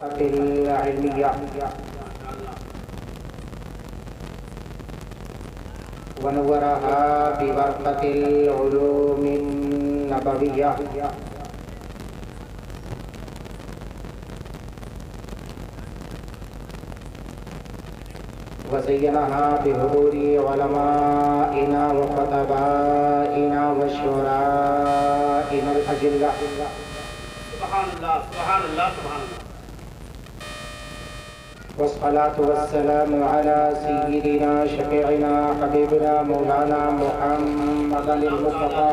العلمية ونورها ببرقة العلوم النبوية وزينها بحضور علمائنا وخطبائنا وشعرائنا الأجلة. سبحان اللہ سبحان اللہ سبحان اللہ. والصلاة والسلام على سيدنا شفيعنا حبيبنا مولانا محمد المصطفى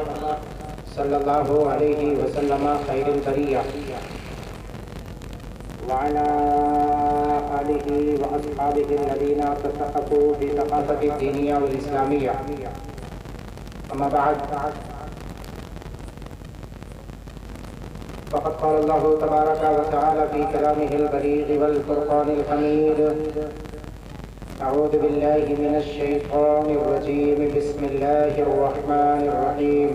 صلى الله عليه وسلم خير البرية وعلى آله وأصحابه الذين تثقفوا بثقافة الدينية والإسلامية. أما بعد، فقد قال الله تبارك وتعالى في كلامه البليغ والفرقان الحميد: أعوذ بالله من الشيطان الرجيم، بسم الله الرحمن الرحيم.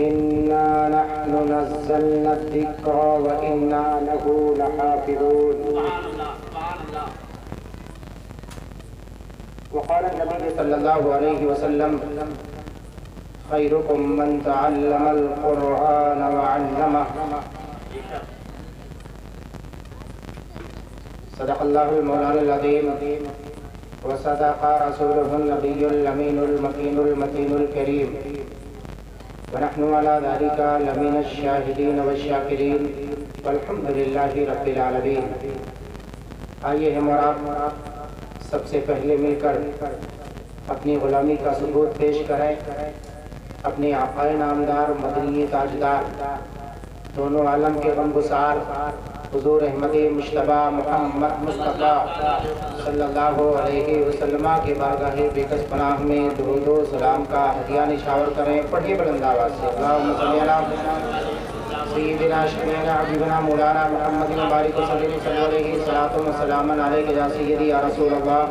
إنا نحن نزلنا الذكر وإنا له لحافظون. سبحان اللہ سبحان اللہ. وقال النبي صلى الله عليه وسلم: خيركم من تعلم القرآن وعلمه. صدق الله المولانا العظيم وصدق رسوله النبي الأمين المكين المتين الكريم، ونحن على ذلك لمن الشاهدين والشاكرين والحمد لله رب العالمين. آئیے ہم اور آپ سب سے پہلے مل کر اپنی غلامی کا ثبوت پیش کریں. اپنے آقائے نامدار مدنی تاجدار دونوں عالم کے غمگسار حضور احمد مجتبیٰ محمد مصطفیٰ صلی اللہ علیہ وسلم کے بارگاہ بےکس پناہ میں درود و سلام کا ہدیہ نشاور کریں. پڑھیے بلند آواز سے: اللہم صلی علی سیدنا شفیعنا حبیبنا مولانا محمد مبارک صلی اللہ علیہ وسلم علیک یا سیدی یا رسول اللہ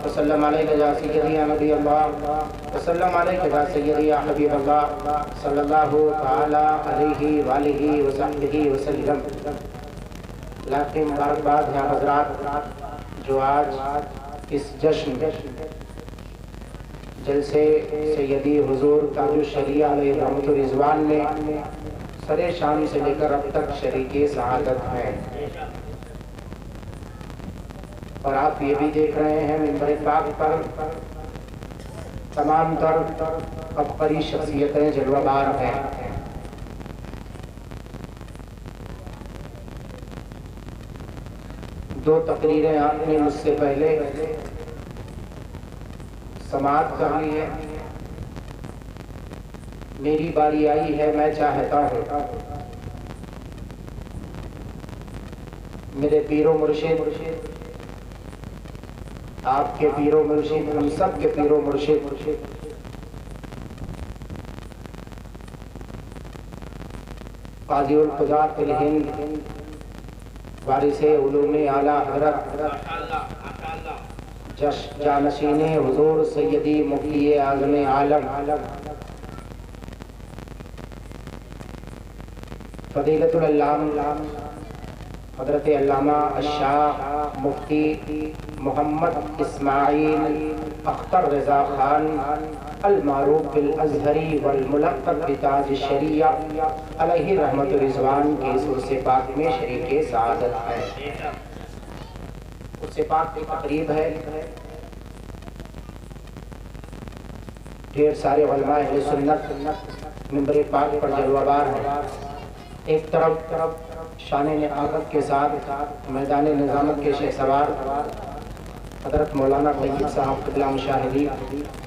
وسلم علیک یا سیدی یا نبی اللہ وسلم علیک یا سیدی یا حبیب اللہ صلی اللہ تعالی علیہ وآلہ وصحبہ وسلم. لاکھ مبارکباد ہیں حضرات جو آج اس جشن جلسے سیدی حضور تاج الشریعہ علیہ رحمت الرضوان میں سرے شام سے لے کر اب تک شریک سعادت ہیں. اور آپ یہ بھی دیکھ رہے ہیں منبر پاک پر تمام تر عبقری شخصیتیں جلوہ بار ہیں. دو تقریریں آپ نے مجھ سے پہلے سماعت کر لی ہے. میری باری آئی ہے. میں چاہتا ہوں میرے پیر و مرشد، آپ کے پیر و مرشد، ہم سب کے پیر و مرشد قاضی القضات فی الہند وارث علوم اعلیٰ حضرت جانشین حضور سیدی مفتی اعظم عالم فضیلت العلامہ حضرت علامہ الشاہ مفتی محمد اسماعیل اختر رضا خان المعروف بالازہری والملقب بتاج الشریعہ علیہ رحمت الرضوان کی عرص پاک میں شریک سعادت ہے. عرص پاک کی تقریب ہے. ڈھیر سارے علماء اہل سنت منبر پاک پر جلوہ بار ہیں. ایک طرف شان نعاقت کے ساتھ میدان نظامت کے شہسوار حضرت مولانا طیب صاحب قبلہ مشاہدی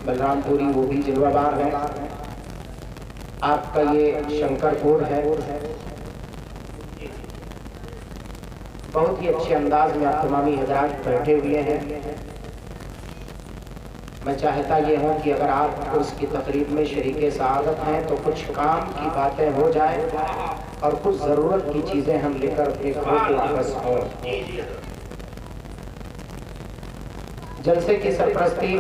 بلرام پوری، وہ بھی جلوہ بار ہیں. آپ کا یہ شنکر پور ہے. بہت ہی اچھے انداز میں آپ تمامی حضرات بیٹھے ہوئے ہیں. میں چاہتا یہ ہوں کہ اگر آپ اس کی تقریب میں شریک سعادت ہیں تو کچھ کام کی باتیں ہو جائیں اور کچھ ضرورت کی چیزیں ہم لے کر اپنے گھروں کو واپس ہوں. جلسے کی سرپرستی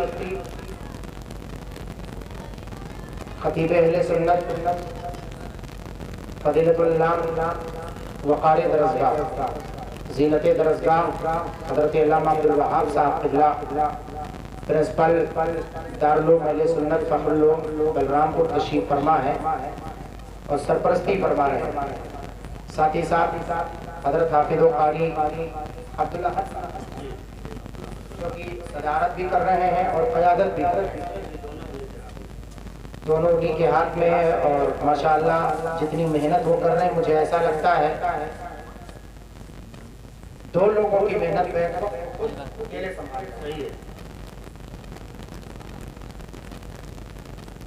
خطیب اہل سنت فضیلت اللہ وقار درسگاہ زینت درسگاہ حضرت علامہ عبدالوہاب صاحب قبلہ پرنسپل دارالعلوم اہل سنت فخر العلوم بلرام پور تشریف فرما ہے اور سرپرستی فرما رہے ہیں. ساتھ ہی ساتھ حضرت حافظ و قاری عبداللہ جو کہ صدارت بھی کر رہے ہیں اور قیادت بھی کر رہے ہیں. دونوں انہی کے ہاتھ میں ہے اور ماشاءاللہ جتنی محنت وہ کر رہے ہیں مجھے ایسا لگتا ہے دو لوگوں کی محنت پہ اکیلے سنبھال رہی ہے.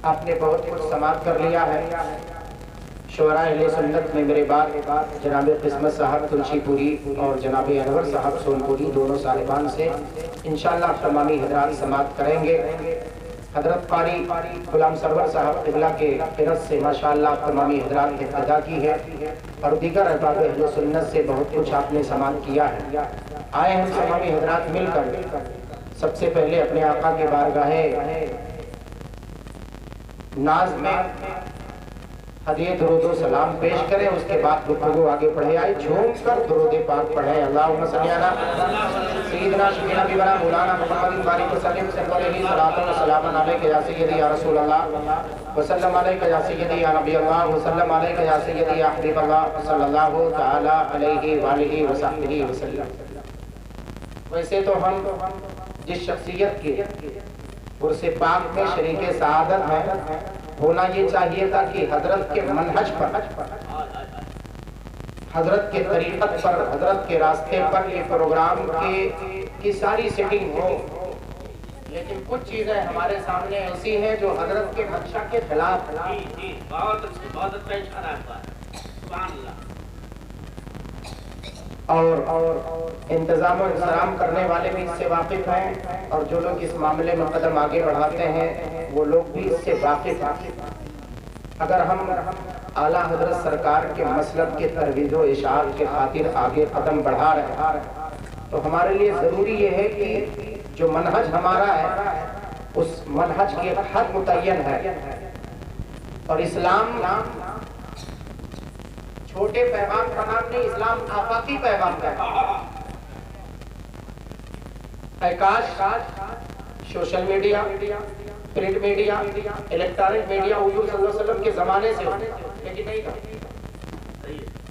آپ نے بہت کچھ سماعت کر لیا ہے. شعراء اہل سنت میں میرے بعد جناب قسمت صاحب تلشی پوری اور جناب انور صاحب سونپوری دونوں صاحبان سے انشاءاللہ تمامی حضرات سماعت کریں گے. حضرت قاری غلام سرور صاحب قبلہ کے قرت سے ماشاءاللہ تمامی حضرات نے ادا کی ہے اور دیگر احباب اہل سنت سے بہت کچھ آپ نے سماعت کیا ہے. آئے ہم تمامی حضرات مل کر سب سے پہلے اپنے آقا کے بارگاہ ناز میں ہدیہ درود و سلام پیش کریں. اس کے بعد گفتگو آگے پڑھے. آئے جھوم کر درود پاک پڑھیں. اللہم صلی علی سیدنا شفیعنا حبیبنا مولانا محمد بارک وسلم صلی اللہ علیہ صلاۃ و سلام علیک یا سیدی یا رسول اللہ وسلم علیک یا سیدی یا نبی اللہ وسلم علیک یا سیدی یا حبیب اللہ صلی اللہ تعالی علیہ وآلہ وصحبہ وسلم. ویسے تو ہم جس شخصیت کے عرص پاک میں شریک سعادت ہے ہونا یہ چاہیے تھا کہ حضرت کے منہج پر حضرت کے طریقت پر حضرت کے راستے پر یہ پروگرام کی ساری سیٹنگ ہو. لیکن کچھ چیزیں ہمارے سامنے ایسی ہیں جو حضرت کے منشا کے خلاف ہیں. بہت اچھا اشارہ ہے. سبحان اللہ. اور انتظام و انتظام کرنے والے بھی اس سے واقف ہیں اور جو لوگ اس معاملے میں قدم آگے بڑھاتے ہیں وہ لوگ بھی اس سے واقف ہیں. اگر ہم اعلیٰ حضرت سرکار کے مسلک کے ترویج و اشاعت کے خاطر آگے قدم بڑھا رہے ہیں تو ہمارے لیے ضروری یہ ہے کہ جو منہج ہمارا ہے اس منہج کے حد متعین ہے. اور اسلام چھوٹے پیغام کا نام نہیں، اسلام آفاقی پیغام کا ہے. کاش social media, print media, electronic media حضور صلی اللہ علیہ وسلم کے زمانے سے ہو، لیکن نہیں تھا.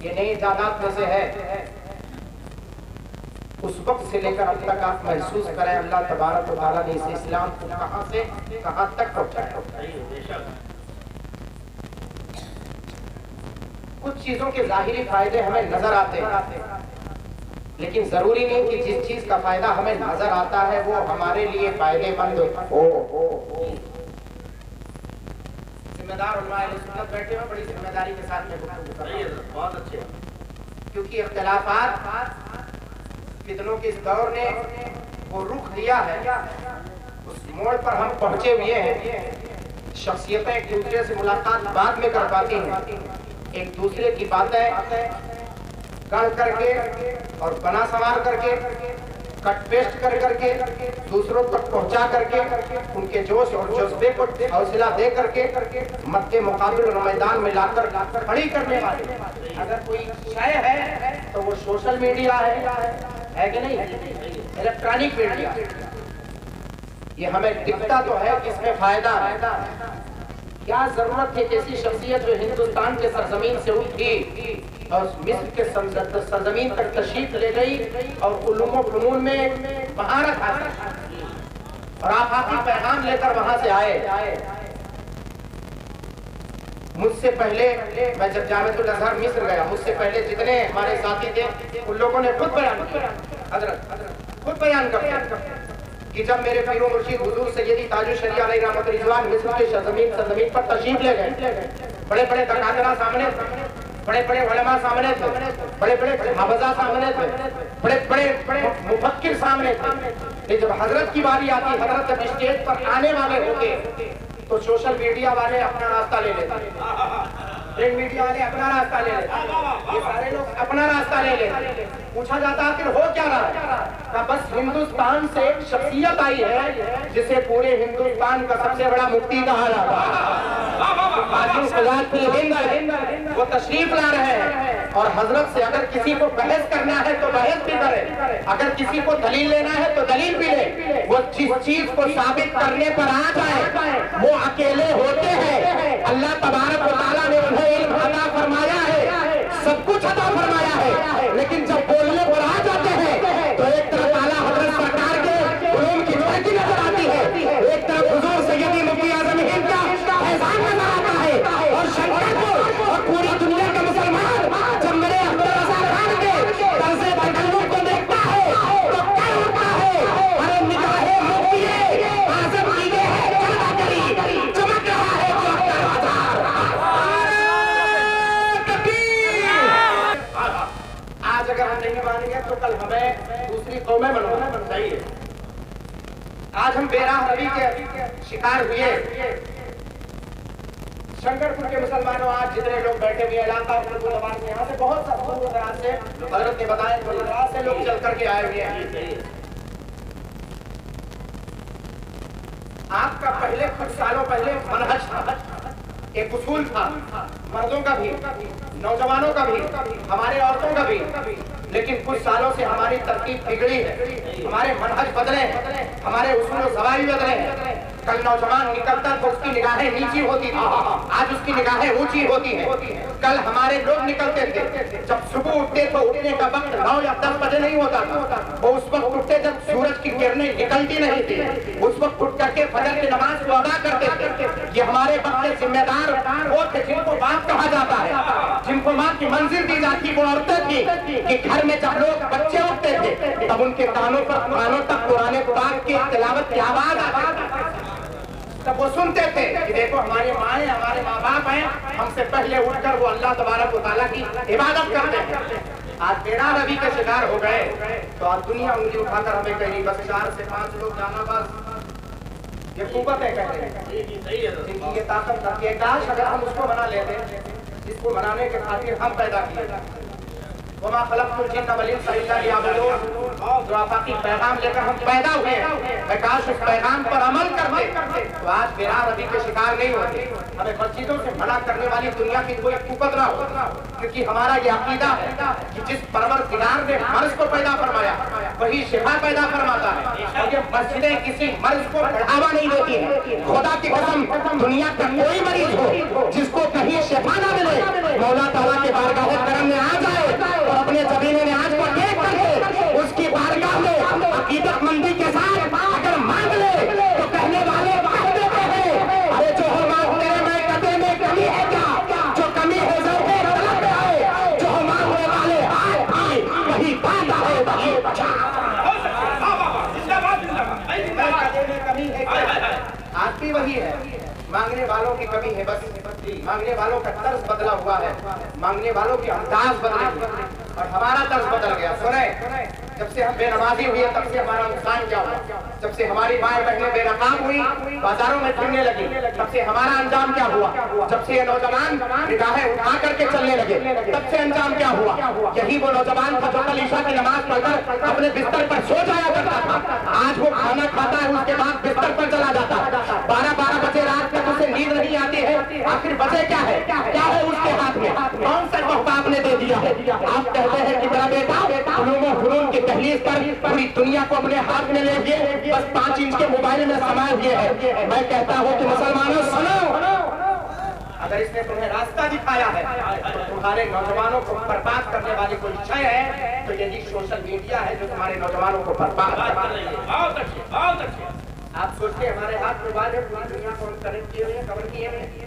یہ نئی ایجادات میں سے ہے. اس وقت سے لے کر اب تک آپ محسوس کریں اللہ تبارک و تعالیٰ نے اس اسلام کو کہاں سے کہاں تک پہنچایا. کچھ چیزوں کے ظاہری فائدے ہمیں نظر آتے ہیں لیکن ضروری نہیں کہ جس چیز کا فائدہ ہمیں نظر آتا ہے وہ ہمارے لیے فائدے مند ہو. ذمہ دار علماء اہل سنت بیٹھے ہوئے بڑی ذمہ داری کے ساتھ میں گفتگو کر رہے ہیں. بہت اچھے. کیونکہ اختلافات فتنوں کے اس دور نے وہ رخ لیا ہے، اس موڑ پر ہم پہنچے ہوئے ہیں. شخصیتیں ایک دوسرے سے ملاقات بعد میں کر پاتی ہیں، ایک دوسرے کی باتیں گڑھ کر کے اور بنا سنوار کر کے کٹ پیسٹ کر کے دوسروں تک پہنچا کر کے ان کے جوش اور جذبے کو حوصلہ دے کر کے مد مقابل اور میدان میں لا کر کھڑی کرنے والے اگر کوئی شے ہے تو وہ سوشل میڈیا ہے کہ نہیں، الیکٹرانک میڈیا. یہ ہمیں دکھتا تو ہے کہ اس میں فائدہ ہے. کیا ضرورت ہے کہ ایسی شخصیت جو ہندوستان کے سرزمین سے اٹھی اور مصر کے سرزمین تک تشریف لے گئی اور علوم و فنون میں مہارت حاصل اور آفاقی پیغام لے کر وہاں سے آئے. مجھ سے پہلے میں جب جامعۃ الازہر مصر گیا، مجھ سے پہلے جتنے ہمارے ساتھی تھے ان لوگوں نے خود بیان کیا. حضرت خود بیان کرتے کہ جب میرے پیر و مرشد حضور سیدی تاج الشریعہ علیہ رحمت رضوان مصر کے سرزمین پر تشریف لے گئے، بڑے بڑے دکاترہ سامنے تھے، بڑے بڑے علماء سامنے تھے، بڑے بڑے حافظہ سامنے تھے، بڑے بڑے مفکر سامنے تھے. لیکن جب حضرت کی باری آتی، حضرت جب اسٹیج پر آنے والے ہوتے تو سوشل میڈیا والے اپنا راستہ لے لیتے، پرنٹ میڈیا والے اپنا راستہ لے لیتے، یہ سارے لوگ اپنا راستہ لے لیتے. پوچھا جاتا کہ ہو کیا رہا ہے؟ بس ہندوستان سے ایک شخصیت آئی ہے جسے پورے ہندوستان کا سب سے بڑا مفتی کہا جاتا ہے. وہ تشریف لا رہے ہیں اور حضرت سے اگر کسی کو بحث کرنا ہے تو بحث بھی کرے، اگر کسی کو دلیل لینا ہے تو دلیل بھی لے. وہ جس چیز کو ثابت کرنے پر آ جائے وہ اکیلے ہوتے ہیں. اللہ تبارک و تعالیٰ نے انہیں علم عطا فرمایا ہے، سب کچھ عطا فرمایا ہے، لیکن جب بولنے پر آ جاتے ہیں تو ایک طرف اعلیٰ حضرت سرکار کے علوم کی جھلکی نظر آتی ہے، ایک طرف حضور سیدی مفتی اعظم ہند کا فیضان نظر آتا ہے، اور شنکر اور پوری دنیا کا مسلمان جب میرے عبدالرضا خان کے طرز تکلم کو دیکھتا ہے تو کیا ہوتا ہے؟ ارے نگاہ مفتی اعظم کی یہ ہے چلتا کری چمک رہا ہے جو اختر ہزار. آج اگر ہم نہیں مانیں گے تو کل ہمیں دوسری قومیں بنوانا چاہیے. آج ہم بیراہ روی کے شکار ہوئے. شنکر پور کے مسلمانوں آج جتنے لوگ بیٹھے ہوئے علاقہ اردو زبان کے یہاں سے بہت سا دور دراز سے حضرت نے بتایا دور دراز سے لوگ چل کر کے آئے ہوئے ہیں. آپ کا پہلے کچھ سالوں پہلے منہج تھا، ایک اصول تھا، مردوں کا بھی، نوجوانوں کا بھی، ہمارے عورتوں کا بھی، لیکن کچھ سالوں سے ہماری ترتیب بگڑی ہے، ہمارے منہج بدلے ہیں، ہمارے اصول و ضوابط بدلے ہیں. کل نوجوان نکلتا تو اس کی نگاہیں نیچی ہوتی تھی، آج اس کی نگاہیں اونچی ہوتی ہیں. کل ہمارے لوگ نکلتے تھے جب صبح اٹھتے تو اٹھنے کا وقت 9 یا 10 بجے نہیں ہوتا تھا، وہ اس وقت اٹھتے جب سورج کی کرنیں نکلتی نہیں تھی، اس وقت اٹھ کر کے فجر کی نماز کو ادا کرتے تھے. یہ ہمارے وقت کے ذمہ دار وہ تھے جن کو باپ کہا جاتا ہے، جن کو ماں کی منزل دی جاتی. وہ عورتیں تھی کہ گھر میں جب لوگ بچے اٹھتے تھے تب ان کے کانوں تک قرآن پاک کی تلاوت کی آواز آتی تھی، تب وہ سنتے تھے کہ دیکھو ہماری ماں ہیں، ہمارے ماں باپ ہیں، ہم سے پہلے اٹھ کر وہ اللہ تبارک و تعالیٰ کی عبادت کرتے ہیں. آج بیراہ روی کے شکار ہو گئے تو آج دنیا انگلی اٹھا کر ہمیں کہیں بس 4 سے 5 لوگ جانا بس یہ قوتیں کہہ رہے ہیں جن کی یہ طاقت رکھتی ہے. کاش اگر ہم اس کو منا لیتے، جس کو منانے کے خاطر ہم پیدا کیے. وما خلقت الجن والانس الا ليعبدون، جو آفاقی پیغام لے کر ہم پیدا ہوئے ہیں، میں کاش اس پیغام پر عمل کرتے تو آج بیراہ روی کے شکار نہیں ہوتے. ہمیں مسجدوں سے منع کرنے والی دنیا کی کوئی قوت نہ ہو، کیونکہ ہمارا یہ عقیدہ ہے کہ جس پروردگار نے مرض کو پیدا فرمایا وہی شفا پیدا فرماتا ہے، اور یہ مسجدیں کسی مرض کو بڑھاوا نہیں دیتی ہیں. خدا کی قسم دنیا کا کوئی مریض ہو جس کو کہیں شفا نہ ملے، مولا تعالیٰ کے بارگاہ کرم میں آ جائے اور اپنے زمین آج کو دیکھ کر کے اس کی بارگاہ میں عقیدت مندی کے ساتھ اگر مانگ لے تو کہنے والے کہہ دیتے ہیں ارے جو ہم مانگتے ہیں میں قدے میں کمی ہے کیا، جو کمی ہے ذوق طلب میں ہے، جو ہم مانگنے والے ہاتھ آئے وہی پاتا ہے وہی بچا. کمی ہے کیا؟ آج بھی وہی ہے. مانگنے والوں کی کمی ہے، بس مانگنے والوں کا طرز بدلا ہوا ہے، مانگنے والوں کی انداز بدلے ہوئے اور ہمارا طرز بدل گیا. سنیں، جب سے ہم بے نمازی ہوئے تب سے ہمارا نقصان کیا ہوا؟ جب سے ہماری مائیں بہنیں بے رقاب ہوئی، بازاروں میں پھرنے لگی، تب سے ہمارا انجام کیا ہوا؟ جب سے یہ نوجوان نگاہیں اٹھا کر کے چلنے لگے تب سے انجام کیا ہوا؟ یہی وہ نوجوان تھا جو کل عشاء کی نماز پڑھ کر اپنے بستر پر سو جایا کرتا تھا، آج وہ کھانا کھاتا ہے اس کے بعد بستر پر چلا جاتا ہے. 12 بجے رات تک اسے نیند نہیں آتی ہے. آخر وجہ کیا ہے؟ کیا ہے اس کے ہاتھ میں؟ کون سا تحفہ آپ نے دے دیا ہے؟ آپ کہتے ہیں کہ میرا بیٹا علوم و فنون کی تحلیل پر پوری دنیا کو اپنے ہاتھ میں لے گئے، بس 5 انچ کے موبائل میں سمائے ہوئے ہے. میں کہتا ہوں کہ مسلمانوں سنو، اگر اس نے تمہیں راستہ دکھایا ہے تو تمہارے نوجوانوں کو برباد کرنے والی کوئی شے ہے تو یہی سوشل میڈیا ہے جو تمہارے نوجوانوں کو برباد کر رہی ہے. بہت اچھے، بہت اچھے. آپ سوچتے ہمارے ہاتھ موبائل ہے، پوری دنیا کو ہم کنیکٹ کیے ہوئے ہیں، کور کیے ہوئے ہیں.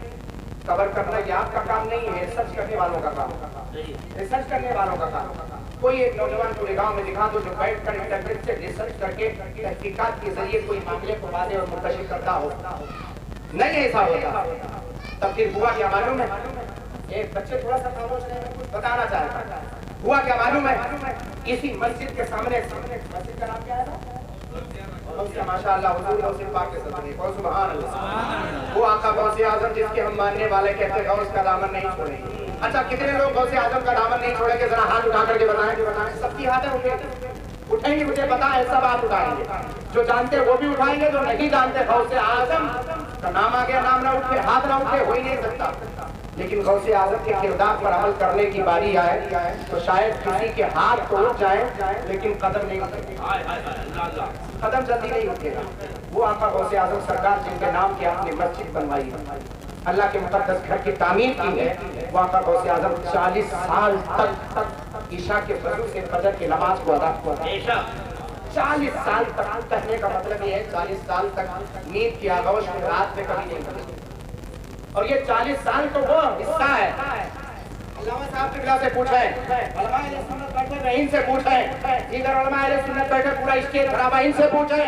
کور کرنا یہ آپ کا کام نہیں ہے، ریسرچ کرنے والوں کا کام، ریسرچ کرنے والوں کا کام. کوئی ایک نوجوان پورے گاؤں میں دکھا دو جو بیٹھ کر انٹرنیٹ سے ریسرچ کر کے تحقیقات کے ذریعے کوئی معاملے کو واضح اور منتشر کرتا ہو. نہیں ایسا ہوتا. تب پھر ہوا کیا معلوم ہے؟ ایک بچے تھوڑا سا خاموش رہے ہیں، کچھ بتانا چاہتا ہے. ہوا کیا معلوم ہے؟ اسی مسجد کے سامنے، مسجد کا نام کیا ہے؟ ماشاء اللہ حضور غوث پاک کے صدقے، سبحان اللہ. وہ آقا غوث اعظم جس کے ہم ماننے والے کہتے ہیں غوث کا دامن نہیں چھوڑیں گے. اچھا کتنے لوگ غوث اعظم کا دامن نہیں چھوڑیں گے؟ ذرا ہاتھ اٹھا کر کے بتائیں. سب کی ہاتھیں اٹھیں گی، مجھے پتا ہے سب ہاتھ اٹھائیں گے. جو جانتے وہ بھی اٹھائیں گے، جو نہیں جانتے غوث اعظم کا نام آ گیا نام نہ اٹھے، ہاتھ نہ اٹھے، ہو ہی نہیں سکتا. لیکن غوث اعظم کے کردار پر عمل کرنے کی باری آئے تو شاید کسی کے ہاتھ تو اٹھ جائیں لیکن قدم نہیں اٹھے گا، قدم جلدی نہیں اٹھے گا۔ وہ آقا غوث اعظم سرکار جن کے نام کی آپ نے مسجد بنوائی ہے، اللہ کے مقدس گھر کی تعمیر کی ہے، وہ آقا غوث اعظم 40 سال تک عشاء کے فجر سے فجر کی نماز کو ادا کیا۔ 40 سال تک، کہنے کا مطلب یہ ہے 40 سال تک نیند کی آغوش میں رات میں کبھی نہیں کرتے۔ اور یہ 40 سال تو وہ حصہ ہے، علامہ صاحب قبلہ سے پوچھیں، علماء اہل سنت بیٹھے ہیں ان سے پوچھیں، دیگر علماء اہل سنت بیٹھے پورا اسٹیج بھرا ہوا ان سے پوچھیں۔